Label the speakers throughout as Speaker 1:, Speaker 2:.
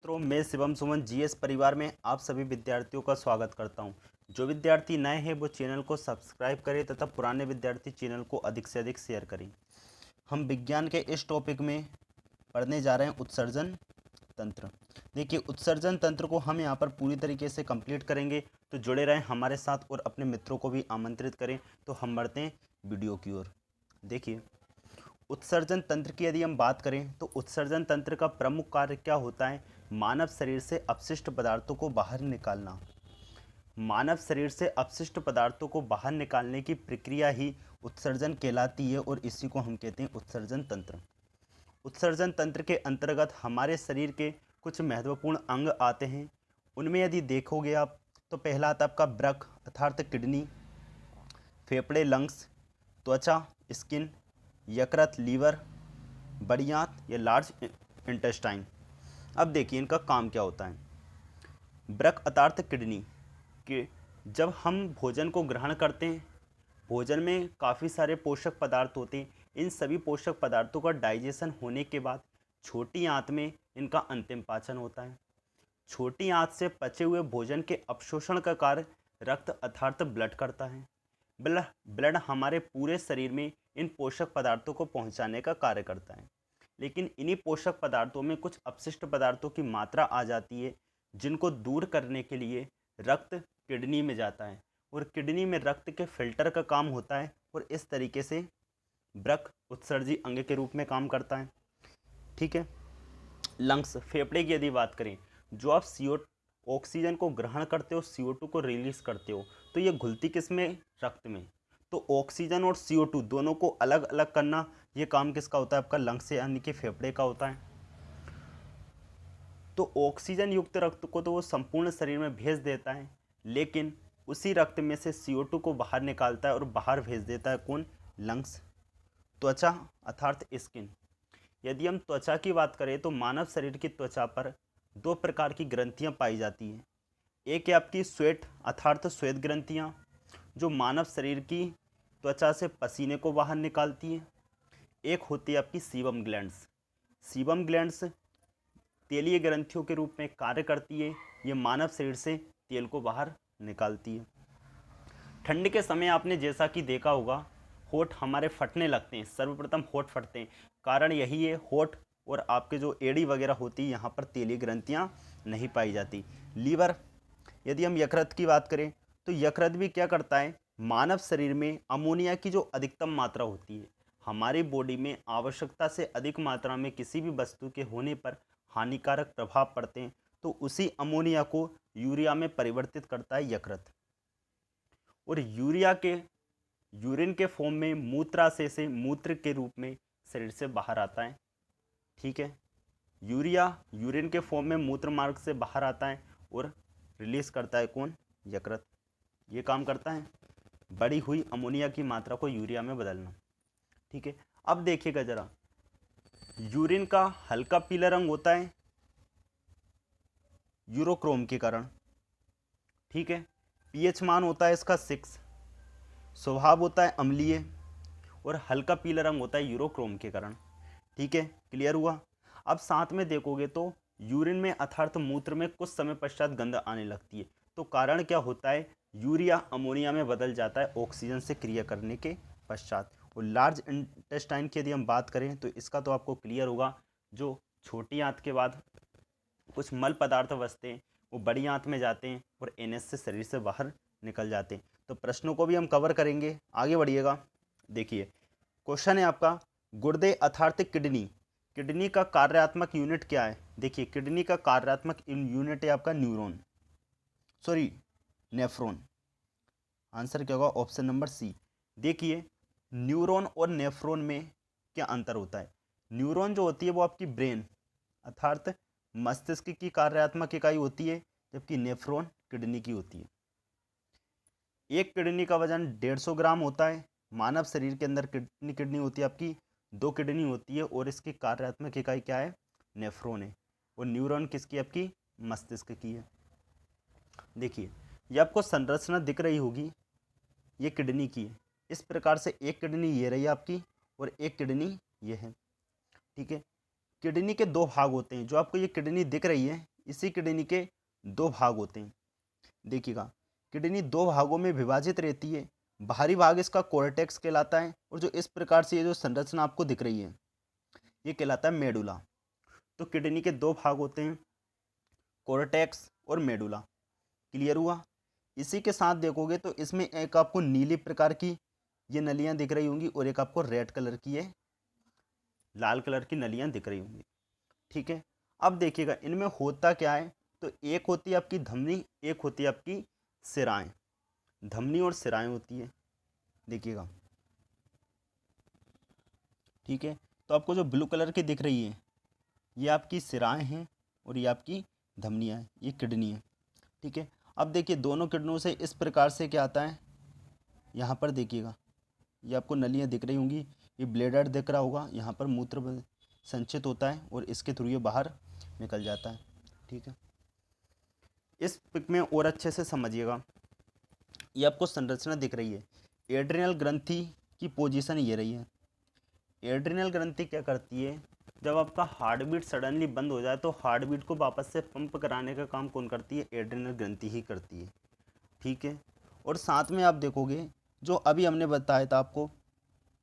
Speaker 1: मित्रों, मैं शिवम सुमन जीएस परिवार में आप सभी विद्यार्थियों का स्वागत करता हूं। जो विद्यार्थी नए हैं वो चैनल को सब्सक्राइब करें तथा पुराने विद्यार्थी चैनल को अधिक से अधिक शेयर करें। हम विज्ञान के इस टॉपिक में पढ़ने जा रहे हैं उत्सर्जन तंत्र। देखिए, उत्सर्जन तंत्र को हम यहाँ पर पूरी तरीके से कंप्लीट करेंगे, तो जुड़े रहें हमारे साथ और अपने मित्रों को भी आमंत्रित करें। तो हम बढ़ते हैं वीडियो की ओर। देखिए, उत्सर्जन तंत्र की यदि हम बात करें तो उत्सर्जन तंत्र का प्रमुख कार्य क्या होता है? मानव शरीर से अपशिष्ट पदार्थों को बाहर निकालना। मानव शरीर से अपशिष्ट पदार्थों को बाहर निकालने की प्रक्रिया ही उत्सर्जन कहलाती है और इसी को हम कहते हैं उत्सर्जन तंत्र। उत्सर्जन तंत्र के अंतर्गत हमारे शरीर के कुछ महत्वपूर्ण अंग आते हैं। उनमें यदि देखोगे आप तो पहला आता है आपका वृक्क अर्थात किडनी, फेफड़े लंग्स, त्वचा स्किन, यकृत लीवर, बड़ी आंत या लार्ज इंटेस्टाइन। अब देखिए इनका काम क्या होता है। वृक्क अर्थात किडनी के जब हम भोजन को ग्रहण करते हैं, भोजन में काफ़ी सारे पोषक पदार्थ होते हैं। इन सभी पोषक पदार्थों का डाइजेशन होने के बाद छोटी आंत में इनका अंतिम पाचन होता है। छोटी आंत से पचे हुए भोजन के अपशोषण का कार्य रक्त अर्थात ब्लड करता है। ब्लड हमारे पूरे शरीर में इन पोषक पदार्थों को पहुंचाने का कार्य करता है। लेकिन इन्हीं पोषक पदार्थों में कुछ अपशिष्ट पदार्थों की मात्रा आ जाती है, जिनको दूर करने के लिए रक्त किडनी में जाता है और किडनी में रक्त के फिल्टर का काम होता है और इस तरीके से वृक्क उत्सर्जी अंग के रूप में काम करता है। ठीक है। लंग्स फेफड़े की यदि बात करें, जो आप ऑक्सीजन को ग्रहण करते हो, CO2 को रिलीज करते हो, तो ये घुलती किस में? रक्त में। तो ऑक्सीजन और CO2 दोनों को अलग अलग करना, ये काम किसका होता है? आपका लंग्स से यानी कि फेफड़े का होता है। तो ऑक्सीजन युक्त रक्त को तो वो संपूर्ण शरीर में भेज देता है, लेकिन उसी रक्त में से CO2 को बाहर निकालता है और बाहर भेज देता है कौन? लंग्स। त्वचा अर्थात स्किन। यदि हम त्वचा की बात करें तो मानव शरीर की त्वचा पर दो प्रकार की ग्रंथियां पाई जाती हैं। एक है आपकी स्वेट अर्थात श्वेत ग्रंथियां, जो मानव शरीर की त्वचा से पसीने को बाहर निकालती हैं। एक होती है आपकी सीबम ग्लैंड्स। सीबम ग्लैंड्स तेलीय ग्रंथियों के रूप में कार्य करती है। ये मानव शरीर से तेल को बाहर निकालती है। ठंड के समय आपने जैसा कि देखा होगा, होठ हमारे फटने लगते हैं। सर्वप्रथम होठ फटते हैं, कारण यही है। होठ और आपके जो एड़ी वगैरह होती है, यहाँ पर तेलीय ग्रंथियाँ नहीं पाई जाती। लीवर, यदि हम यकृत की बात करें तो यकृत भी क्या करता है? मानव शरीर में अमोनिया की जो अधिकतम मात्रा होती है, हमारी बॉडी में आवश्यकता से अधिक मात्रा में किसी भी वस्तु के होने पर हानिकारक प्रभाव पड़ते हैं, तो उसी अमोनिया को यूरिया में परिवर्तित करता है यकृत। और यूरिया के यूरिन के फॉर्म में मूत्राशय से मूत्र के रूप में शरीर से बाहर आता है। ठीक है। यूरिया यूरिन के फॉर्म में मूत्र मार्ग से बाहर आता है और रिलीज करता है कौन? यकृत। ये काम करता है बढ़ी हुई अमोनिया की मात्रा को यूरिया में बदलना। ठीक है। अब देखिएगा जरा, यूरिन का हल्का पीला रंग होता है यूरोक्रोम के कारण। ठीक है। पीएच मान होता है इसका 6, स्वभाव होता है अम्लीय और हल्का पीला रंग होता है यूरोक्रोम के कारण। ठीक है, क्लियर हुआ। अब साथ में देखोगे तो यूरिन में अर्थात मूत्र में कुछ समय पश्चात गंध आने लगती है। तो कारण क्या होता है? यूरिया अमोनिया में बदल जाता है ऑक्सीजन से क्रिया करने के पश्चात। और लार्ज इंटेस्टाइन की यदि हम बात करें तो इसका तो आपको क्लियर होगा, जो छोटी आंत के बाद कुछ मल पदार्थ बचते हैं वो बड़ी आंत में जाते हैं और एनएस से शरीर से बाहर निकल जाते हैं। तो प्रश्नों को भी हम कवर करेंगे, आगे बढ़िएगा। देखिए, क्वेश्चन है आपका, गुर्दे अर्थात किडनी। किडनी का कार्यात्मक यूनिट क्या है? देखिए, किडनी का कार्यात्मक यूनिट है आपका न्यूरॉन, सॉरी नेफ्रॉन। आंसर क्या होगा? Option number C. देखिए, न्यूरॉन और नेफ्रॉन में क्या अंतर होता है? न्यूरॉन जो होती है वो आपकी ब्रेन अर्थात मस्तिष्क की कार्यात्मक इकाई होती है, जबकि नेफ्रॉन किडनी की होती है। एक किडनी का वजन 150 ग्राम होता है। मानव शरीर के अंदर कितनी किडनी होती है? आपकी 2 किडनी होती है और इसकी कार्यात्मक इकाई क्या है? नेफ्रॉन है। और न्यूरॉन किसकी? आपकी मस्तिष्क की है। देखिए, ये आपको संरचना दिख रही होगी, ये किडनी की है। इस प्रकार से एक किडनी ये रही आपकी और एक किडनी ये है। ठीक है। किडनी के दो भाग होते हैं। जो आपको ये किडनी दिख रही है, इसी किडनी के दो भाग होते हैं। देखिएगा, किडनी दो भागों में विभाजित रहती है। बाहरी भाग इसका कोर्टेक्स कहलाता है, और जो इस प्रकार से ये जो संरचना आपको दिख रही है ये कहलाता है मेडुला। तो किडनी के दो भाग होते हैं, कोर्टेक्स और मेडुला। क्लियर हुआ? इसी के साथ देखोगे तो इसमें एक आपको नीली प्रकार की ये नलियां दिख रही होंगी, और एक आपको रेड कलर की ये लाल कलर की नलियां दिख रही होंगी। ठीक है, अब देखिएगा इनमें होता क्या है। तो एक होती है आपकी धमनी, एक होती है आपकी सिराएं। धमनी और सिराएं होती है, देखिएगा। ठीक है, तो आपको जो ब्लू कलर की दिख रही है ये आपकी सिराएं हैं, और ये आपकी धमनियाँ हैं, ये किडनी है। ठीक है, अब देखिए दोनों किडनियों से इस प्रकार से क्या आता है, यहाँ पर देखिएगा ये आपको नलियाँ दिख रही होंगी, ये ब्लेडर दिख रहा होगा, यहाँ पर मूत्र संचित होता है और इसके थ्रू ये बाहर निकल जाता है। ठीक है, इस पिक में और अच्छे से समझिएगा, ये आपको संरचना दिख रही है। एड्रिनल ग्रंथि की पोजीशन ये रही है। एड्रिनल ग्रंथि क्या करती है, जब आपका हार्ट बीट सडनली बंद हो जाए तो हार्ट बीट को वापस से पंप कराने का काम कौन करती है, एड्रिनल ग्रंथि ही करती है। ठीक है, और साथ में आप देखोगे जो अभी हमने बताया था आपको,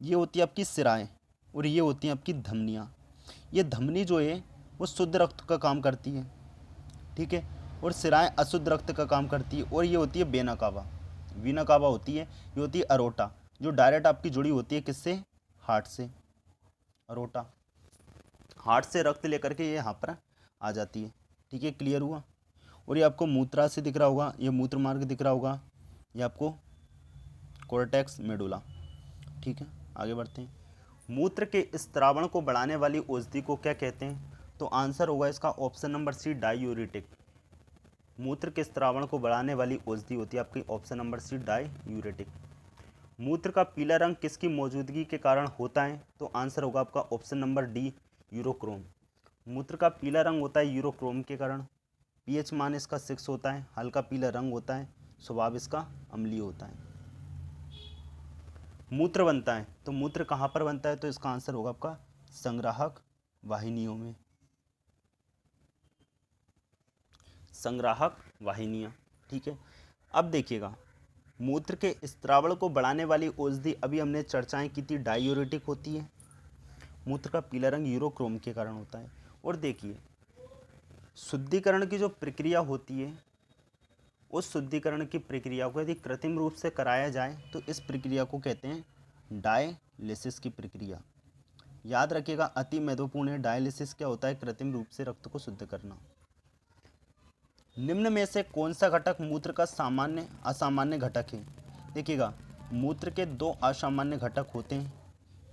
Speaker 1: ये होती है आपकी सिराएं और ये होती हैं आपकी धमनियाँ। ये धमनी जो है वो शुद्ध रक्त का काम करती है। ठीक है, और सिराएं अशुद्ध रक्त का काम करती है, और ये होती है वेना कावा। वीना कावा होती है, ये होती है अरोटा, जो डायरेक्ट आपकी जुड़ी होती है किससे, हार्ट से। अरोटा हार्ट से रक्त लेकर के ये यहाँ पर आ जाती है। ठीक है, क्लियर हुआ? और ये आपको मूत्राशय दिख रहा होगा, ये मूत्र मार्ग दिख रहा होगा, ये आपको कोर्टेक्स मेडुला। ठीक है, आगे बढ़ते हैं। मूत्र के स्त्रावण को बढ़ाने वाली औषधि को क्या कहते हैं? तो आंसर होगा इसका ऑप्शन नंबर सी, डाईयूरेटिक। मूत्र के स्त्रावण को बढ़ाने वाली औषधि होती है आपकी ऑप्शन नंबर सी, डाईयूरेटिक। मूत्र का पीला रंग किसकी मौजूदगी के कारण होता है? तो आंसर होगा आपका ऑप्शन नंबर डी, यूरोक्रोम। मूत्र का पीला रंग होता है यूरोक्रोम के कारण। पीएच मान इसका 6 होता है, हल्का पीला रंग होता है, स्वभाव इसका अम्लीय होता है। मूत्र बनता है, तो मूत्र कहाँ पर बनता है? तो इसका आंसर होगा आपका संग्राहक वाहिनियों में। संग्राहक वाहिनियाँ। ठीक है, अब देखिएगा मूत्र के स्त्रावण को बढ़ाने वाली औषधि अभी हमने चर्चाएं की थी, डायूरेटिक होती है। मूत्र का पीला रंग यूरोक्रोम के कारण होता है। और देखिए शुद्धिकरण की जो प्रक्रिया होती है, उस शुद्धिकरण की प्रक्रिया को यदि कृत्रिम रूप से कराया जाए तो इस प्रक्रिया को कहते हैं डायलिसिस की प्रक्रिया। याद रखिएगा, अति महत्वपूर्ण है। डायलिसिस क्या होता है? कृत्रिम रूप से रक्त को शुद्ध करना। निम्न में से कौन सा घटक मूत्र का सामान्य असामान्य घटक है? देखिएगा, मूत्र के दो असामान्य घटक होते हैं।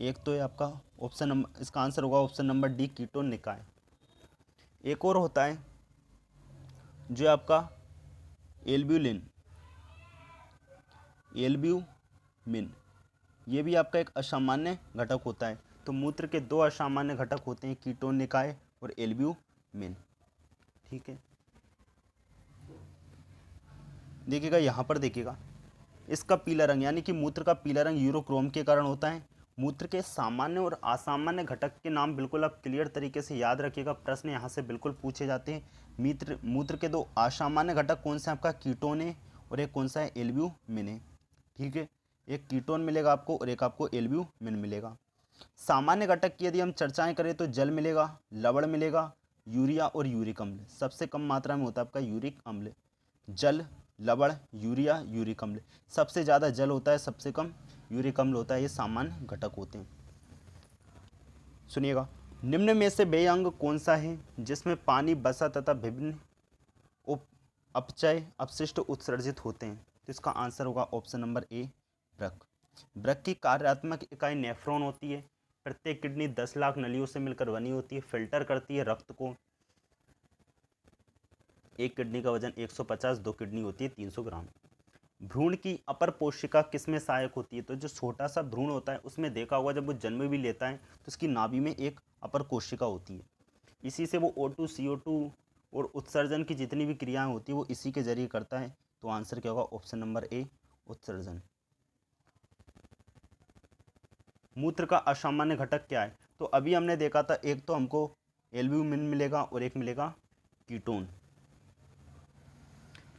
Speaker 1: एक तो है आपका ऑप्शन नंबर, इसका आंसर होगा ऑप्शन नंबर डी, कीटोन निकाय। एक और होता है जो आपका एल्ब्यूलिन, एल्ब्यूमिन। ये भी आपका एक असामान्य घटक होता है। तो मूत्र के दो असामान्य घटक होते हैं, कीटोन निकाय और एल्ब्यूमिन। ठीक है, देखिएगा यहाँ पर देखिएगा इसका पीला रंग, यानी कि मूत्र का पीला रंग यूरोक्रोम के कारण होता है। मूत्र के सामान्य और असामान्य घटक के नाम बिल्कुल आप क्लियर तरीके से याद रखिएगा, प्रश्न यहाँ से बिल्कुल पूछे जाते हैं। मूत्र के दो असामान्य घटक कौन सा है? आपका कीटोन है, और एक कौन सा है? एल्ब्यूमिन है। ठीक है, एक कीटोन मिलेगा आपको और एक आपको एल्ब्यूमिन मिलेगा। सामान्य घटक की यदि हम चर्चाएं करें तो जल मिलेगा, लवण मिलेगा, यूरिया और यूरिक अम्ल। सबसे कम मात्रा में होता है आपका यूरिक अम्ल। जल, लवण, यूरिया, यूरिक अम्ल। सबसे ज़्यादा जल होता है, सबसे कम यूरिक अम्ल होता है। ये सामान्य घटक होते हैं। सुनिएगा, निम्न में से वे अंग कौन सा है जिसमें पानी, वसा तथा विभिन्न अपचय अपशिष्ट उत्सर्जित होते हैं? तो इसका आंसर होगा ऑप्शन नंबर ए, वृक्क। वृक्क की कार्यात्मक इकाई नेफ्रॉन होती है। प्रत्येक किडनी 10 लाख नलियों से मिलकर बनी होती है, फिल्टर करती है रक्त को। एक किडनी का वजन 150, दो किडनी होती है 300 ग्राम। भ्रूण की अपर कोशिका किसमें सहायक होती है? तो जो छोटा सा भ्रूण होता है उसमें देखा होगा जब वो जन्म भी लेता है तो उसकी नाभि में एक अपर कोशिका होती है। इसी से वो O2, CO2 और उत्सर्जन की जितनी भी क्रियाएं होती है वो इसी के जरिए करता है। तो आंसर क्या होगा? ऑप्शन नंबर ए, उत्सर्जन। मूत्र का असामान्य घटक क्या है? तो अभी हमने देखा था, एक तो हमको एल्ब्यूमिन मिलेगा और एक मिलेगा कीटोन।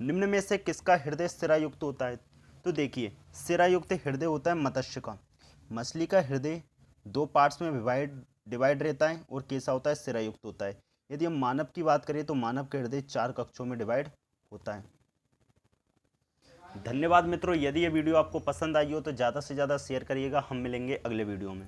Speaker 1: निम्न में से किसका हृदय सिरायुक्त होता है? तो देखिए, सिरायुक्त हृदय होता है मत्स्य का। मछली का हृदय दो पार्ट्स में डिवाइड रहता है और कैसा होता है? सिरायुक्त होता है। यदि हम मानव की बात करें तो मानव का हृदय 4 कक्षों में डिवाइड होता है। धन्यवाद मित्रों, यदि ये वीडियो आपको पसंद आई हो तो ज़्यादा से ज़्यादा शेयर करिएगा। हम मिलेंगे अगले वीडियो में।